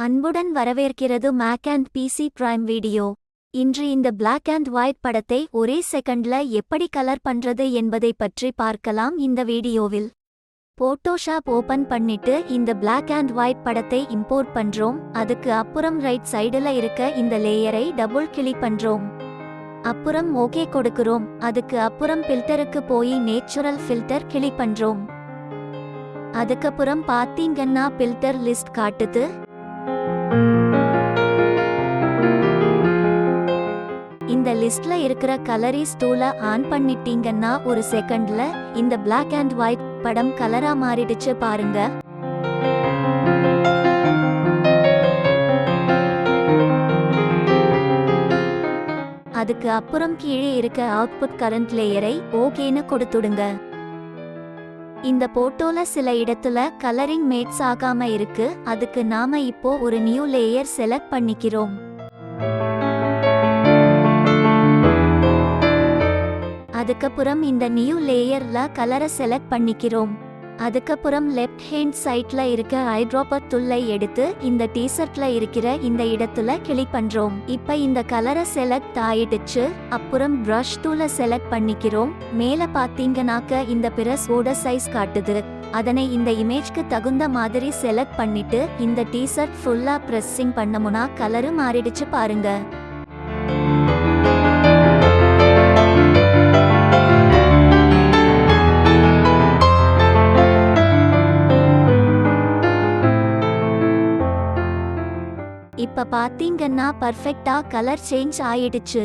அன்புடன் வரவேற்கிறது Mac and PC Prime Video. இன்று இந்த பிளாக் அண்ட் ஒயிட் படத்தை ஒரே செகண்ட்ல எப்படி கலர் பண்றது என்பதை பற்றி பார்க்கலாம் இந்த வீடியோவில். போட்டோஷாப் ஓபன் பண்ணிட்டு இந்த பிளாக் அண்ட் ஒயிட் படத்தை இம்போர்ட் பண்றோம். அதுக்கு அப்புறம் ரைட் சைடுல இருக்க இந்த லேயரை டபுள் கிளிக் பண்றோம். அப்புறம் ஓகே கொடுக்கிறோம். அதுக்கு அப்புறம் ஃபில்டருக்கு போய் நேச்சுரல் ஃபில்டர் கிளிக் பண்றோம். அதுக்கப்புறம் பாத்தீங்கன்னா ஃபில்டர் லிஸ்ட் காட்டுது. இந்த லிஸ்ட்ல இருக்கிற கலரிஸ் டூலை ஆன் பண்ணிட்டீங்கன்னா ஒரு செகண்ட்ல இந்த பிளாக் அண்ட் ஒயிட் படம் கலரா மாறிடுச்சு பாருங்க. அதுக்கு அப்புறம் கீழே இருக்க அவுட்புட் கரண்ட் லேயரை ஓகேன்னு கொடுத்துடுங்க. இந்த போட்டோல சில இடத்துல கலரிங் மேட்ச் ஆகாம இருக்கு. அதுக்கு நாம இப்போ ஒரு நியூ லேயர் செலக்ட் பண்ணிக்கிறோம். அதுக்கப்புறம் இந்த நியூ லேயர்ல கலரை செலக்ட் பண்ணிக்கிறோம். அதுக்கப்புறம் லெஃப்ட் ஹேண்ட் சைட்ல இருக்க ஐட்ராப்பர் டூலை எடுத்து இந்த டீஷர்ட்ல இருக்கிற இந்த இடத்துல கிளிக் பண்றோம். இப்ப இந்த கலரை செலக்ட் ஆயிடுச்சு. அப்புறம் பிரஷ் டூலை செலக்ட் பண்ணிக்கிறோம். மேல பாத்தீங்கன்னாக்க இந்த பிரஷோட சைஸ் காட்டுது. அதனை இந்த இமேஜ்க்கு தகுந்த மாதிரி செலக்ட் பண்ணிட்டு இந்த டீஷர்ட் ஃபுல்லா பிரஸ்ஸிங் பண்ணமுனா கலரு மாறிடுச்சு பாருங்க. இப்ப பாத்தீங்கன்னா பர்ஃபெக்ட்டா கலர் சேஞ்ச் ஆயிடுச்சு.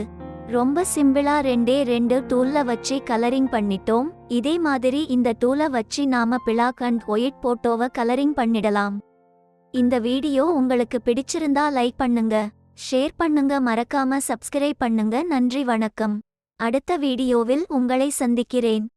ரொம்ப சிம்பிளா ரெண்டு டூல்ல வச்சு கலரிங் பண்ணிட்டோம். இதே மாதிரி இந்த டூலை வச்சு நாம பிளாக் அண்ட் ஒயிட் போட்டோவை கலரிங் பண்ணிடலாம். இந்த வீடியோ உங்களுக்கு பிடிச்சிருந்தா லைக் பண்ணுங்க, ஷேர் பண்ணுங்க, மறக்காம சப்ஸ்கிரைப் பண்ணுங்க. நன்றி, வணக்கம். அடுத்த வீடியோவில் உங்களை சந்திக்கிறேன்.